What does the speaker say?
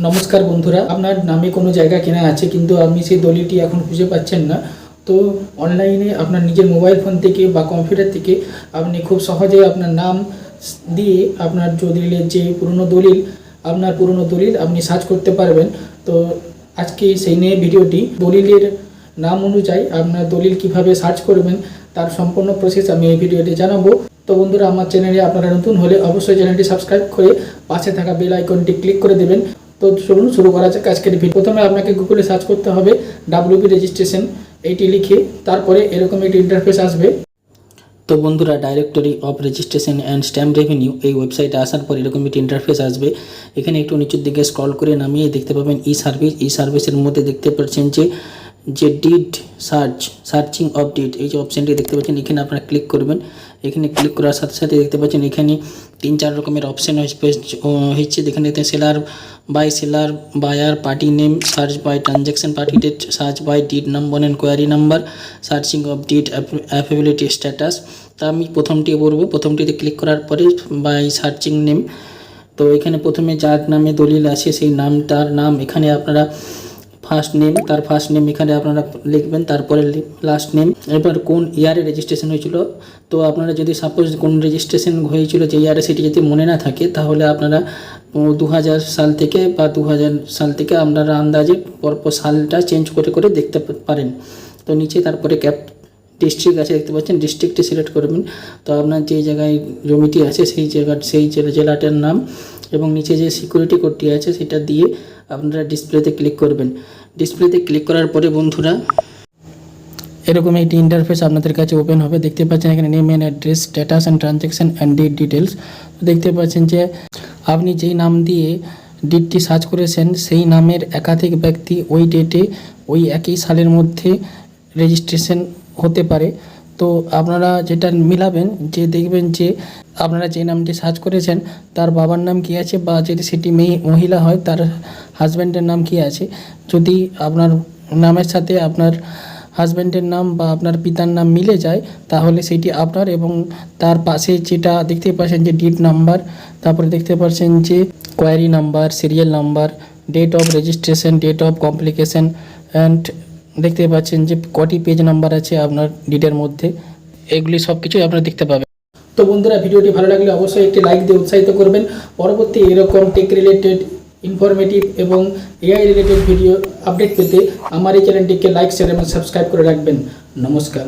নমস্কার বন্ধুরা, আপনার নামে কোনো জায়গা কেনা আছে কিন্তু আপনি সেই দলিলটি এখন খুঁজে পাচ্ছেন না। তো অনলাইনে আপনার নিজের মোবাইল ফোন থেকে বা কম্পিউটার থেকে আপনি খুব সহজে আপনার নাম দিয়ে আপনার দলিলের যে পুরনো দলিল আপনি সার্চ করতে পারবেন। তো আজকে সেই নিয়ে ভিডিওটি, দলিলের নাম অনুযায়ী আপনার দলিল কিভাবে সার্চ করবেন তার সম্পূর্ণ প্রসেস আমি এই ভিডিওতে জানাবো। তো বন্ধুরা, আমার চ্যানেলে আপনারা নতুন হলে অবশ্যই চ্যানেলটি সাবস্ক্রাইব করে পাশে থাকা বেল আইকনটি ক্লিক করে দেবেন। তো চলুন শুরু করা যাক আজকের ভিডিও। প্রথমে আপনাকে গুগলে সার্চ করতে হবে WP রেজিস্ট্রেশন এইটি লিখে, তারপরে এরকম একটি ইন্টারফেস আসবে। তো বন্ধুরা, directory of registration and stamp revenue এই ওয়েবসাইটে আসার পর এরকম একটি ইন্টারফেস আসবে। এখানে একটু নিচের দিকে স্ক্রল করে নামিয়ে দেখতে পাবেন ই সার্ভিসের মধ্যে দেখতে পাচ্ছেন যে ডিড সার্চিং অফ ডিড, এই যে অপশানটি দেখতে পাচ্ছেন, এখানে আপনারা ক্লিক করবেন। এখানে ক্লিক করার সাথে সাথে দেখতে পাচ্ছেন এখানে 3-4 রকমের অপশান হচ্ছে। এখানে seller buyer party name, search by transaction party date, search by deed number and query number, searching of deed availability status. তা আমি প্রথমটি বলবো, প্রথমটিতে ক্লিক করার পরে বাই সার্চিং নেম। তো এখানে প্রথমে যার নামে দলিল আছে সেই তার নাম এখানে আপনারা তার ফার্স্ট নেম এখানে আপনারা লিখবেন, তারপরে লাস্ট নেম। এবার কোন ইয়ারে রেজিস্ট্রেশন হয়েছিল, তো আপনারা যদি সাপোজ কোন রেজিস্ট্রেশন হয়েছিল যে ইয়ারে সেটি যদি মনে না থাকে তাহলে আপনারা 2000 সাল থেকে বা 2000 সাল থেকে আপনারা আন্দাজে পরপর সালটা চেঞ্জ করে দেখতে পারেন। তো নিচে তারপরে ডিস্ট্রিক্ট আছে, দেখতে পাচ্ছেন, ডিস্ট্রিক্টটি সিলেক্ট করবেন। তো আপনার যে জায়গায় জমিটি আছে সেই জেলাটার নাম এবং নিচে যে সিকিউরিটি কোডটি আছে সেটা দিয়ে আপনারা ডিসপ্লেতে ক্লিক করবেন। ডিসপ্লেতে ক্লিক করার পরে বন্ধুরা এরকম একটি ইন্টারফেস আপনাদের কাছে ওপেন হবে। দেখতে পাচ্ছেন এখানে name and address, status and transaction and did details. দেখতে পাচ্ছেন যে আপনি যেই নাম দিয়ে ডিডটি সার্চ করেছেন সেই নামের একাধিক ব্যক্তি ওই ডেটে ওই একই সালের মধ্যে রেজিস্ট্রেশন হতে পারে। তো আপনারা যেটা মিলাবেন, যে দেখবেন যে আপনারা যে নামটি সার্চ করেছেন তার বাবার নাম কী আছে, বা যদি সেটি মহিলা হয় তার হাজব্যান্ডের নাম কী আছে। যদি আপনার নামের সাথে আপনার হাজব্যান্ডের নাম বা আপনার পিতার নাম মিলে যায় তাহলে সেটি আপনার, এবং তার পাশে যেটা দেখতে পাচ্ছেন যে ডিড নাম্বার, তারপরে দেখতে পাচ্ছেন যে query number, serial number, date of registration, date of complication and দেখতে পাচ্ছেন যে কটি পেজ নাম্বার আছে আপনার ডিডের মধ্যে, এগুলি সব কিছুই আপনারা দেখতে পাবেন। তো বন্ধুরা, ভিডিওটি ভালো লাগলে অবশ্যই একটি লাইক দিয়ে উৎসাহিত করবেন। পরবর্তী এরকম টেক রিলেটেড, ইনফরমেটিভ এবং এআই রিলেটেড ভিডিও আপডেট পেতে আমার এই চ্যানেলটিকে লাইক, শেয়ার এবং সাবস্ক্রাইব করে রাখবেন। নমস্কার।